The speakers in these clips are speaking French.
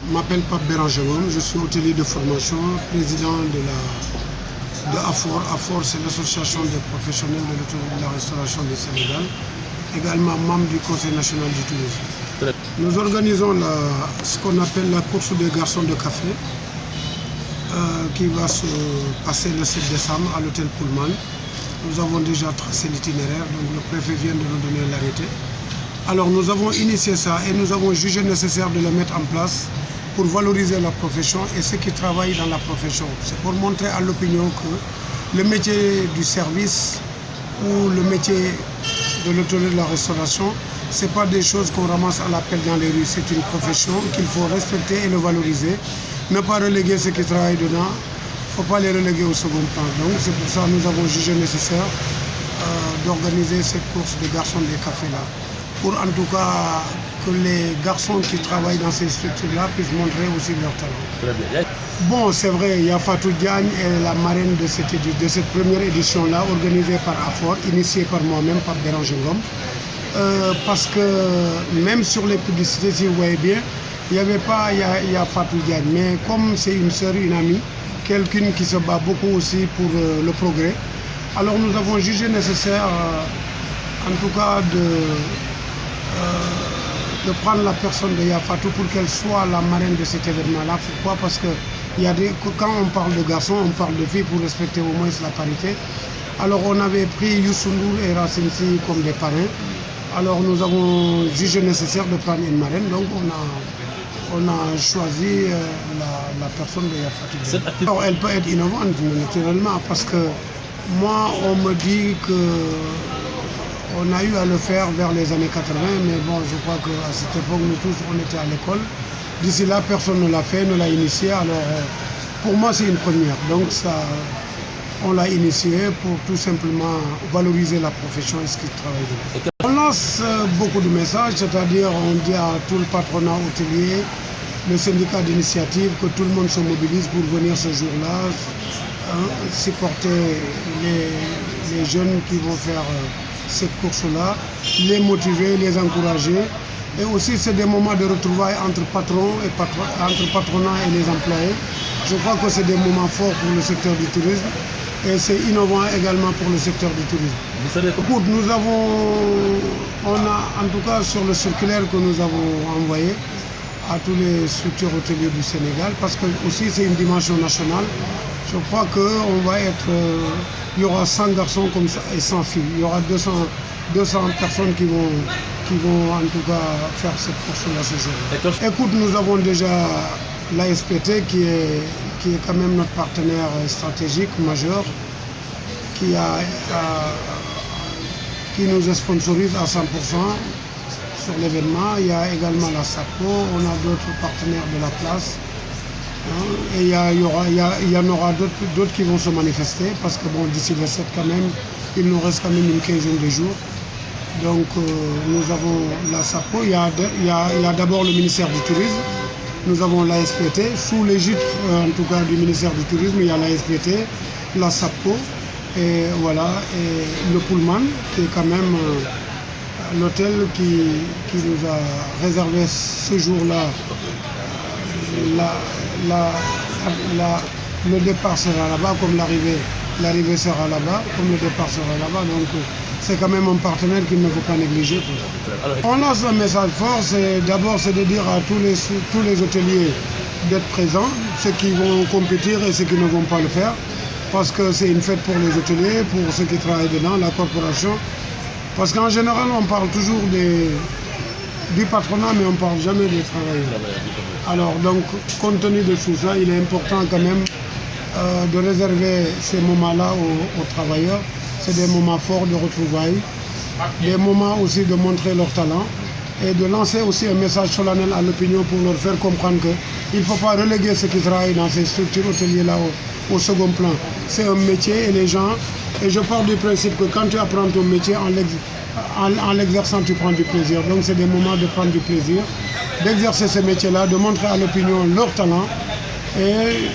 Je m'appelle Pape Béranger Ngom, je suis hôtelier de formation, président de AFOR. AFOR, c'est l'association des professionnels de l'hôtellerie et de la restauration du Sénégal, également membre du Conseil national du tourisme. Nous organisons ce qu'on appelle la course des garçons de café, qui va se passer le 7 décembre à l'hôtel Pullman. Nous avons déjà tracé l'itinéraire, donc le préfet vient de nous donner l'arrêté. Alors nous avons initié ça et nous avons jugé nécessaire de le mettre en place pour valoriser la profession et ceux qui travaillent dans la profession. C'est pour montrer à l'opinion que le métier du service ou le métier de l'hôtellerie de la restauration, ce n'est pas des choses qu'on ramasse à l'appel dans les rues. C'est une profession qu'il faut respecter et le valoriser. Ne pas reléguer ceux qui travaillent dedans, il ne faut pas les reléguer au second plan. Donc c'est pour ça que nous avons jugé nécessaire d'organiser cette course de garçons des cafés là. Pour en tout cas que les garçons qui travaillent dans ces structures-là puissent montrer aussi leur talent. Très bien. Bon, c'est vrai, il y a Fatou Diagne et la marraine de cette première édition-là, organisée par AFOR, initiée par moi-même, par Béranger Ngom. Parce que même sur les publicités, si vous voyez bien, il n'y avait pas, il y a Fatou Diagne, mais comme c'est une sœur, une amie, quelqu'une qui se bat beaucoup aussi pour le progrès, alors nous avons jugé nécessaire, en tout cas, de prendre la personne de Yafatou pour qu'elle soit la marraine de cet événement-là. Pourquoi? Parce que quand on parle de garçons, on parle de filles pour respecter au moins la parité. Alors on avait pris Youssou Ndour et Racine Sy comme des parrains. Alors nous avons jugé nécessaire de prendre une marraine, donc on a choisi la personne de Yafatou. Alors elle peut être innovante naturellement parce que moi on me dit que on a eu à le faire vers les années 80, mais bon, je crois qu'à cette époque, nous tous, on était à l'école. D'ici là, personne ne l'a fait, ne l'a initié. Alors, pour moi, c'est une première. Donc, ça, on l'a initié pour tout simplement valoriser la profession et ce qui travaille dedans. On lance beaucoup de messages, c'est-à-dire on dit à tout le patronat hôtelier, le syndicat d'initiative, que tout le monde se mobilise pour venir ce jour-là, supporter les jeunes qui vont faire cette course-là, les motiver, les encourager. Et aussi, c'est des moments de retrouvailles entre patrons et entre patronat et les employés. Je crois que c'est des moments forts pour le secteur du tourisme et c'est innovant également pour le secteur du tourisme. Vous savez, écoute, on a en tout cas sur le circulaire que nous avons envoyé à tous les structures hôtelières du Sénégal, parce que aussi c'est une dimension nationale. Je crois qu'on va être, il y aura 100 garçons comme ça et 100 filles. Il y aura 200 personnes qui vont en tout cas faire cette course-là ce jour. Écoute, nous avons déjà l'ASPT qui est quand même notre partenaire stratégique majeur, qui nous sponsorise à 100% sur l'événement. Il y a également la SAPO, on a d'autres partenaires de la place. Et il y en aura d'autres qui vont se manifester parce que bon, d'ici le 7 quand même, il nous reste quand même une quinzaine de jours. Donc nous avons la SAPO, il y a d'abord le ministère du Tourisme, nous avons l'ASPT, sous l'égide en tout cas du ministère du Tourisme, il y a l'ASPT, la SAPO, et voilà, et le Pullman, qui est quand même l'hôtel qui nous a réservé ce jour-là. Le départ sera là-bas, comme l'arrivée sera là-bas, comme le départ sera là-bas. Donc c'est quand même un partenaire qu'il ne faut pas négliger. On lance un message fort, d'abord c'est de dire à tous les hôteliers d'être présents, ceux qui vont compétir et ceux qui ne vont pas le faire, parce que c'est une fête pour les hôteliers, pour ceux qui travaillent dedans, la corporation. Parce qu'en général, on parle toujours du patronat, mais on ne parle jamais des travailleurs. Alors, donc, compte tenu de tout ça, il est important quand même de réserver ces moments-là aux travailleurs. C'est des moments forts de retrouvailles, des moments aussi de montrer leur talent et de lancer aussi un message solennel à l'opinion pour leur faire comprendre qu'il ne faut pas reléguer ceux qui travaillent dans ces structures hôtelières-là au second plan. C'est un métier et les gens, et je pars du principe que quand tu apprends ton métier en l'exerçant, tu prends du plaisir. Donc c'est des moments de prendre du plaisir, d'exercer ce métier-là, de montrer à l'opinion leur talent et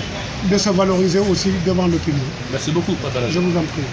de se valoriser aussi devant l'opinion. Merci beaucoup, Papa. Je vous en prie.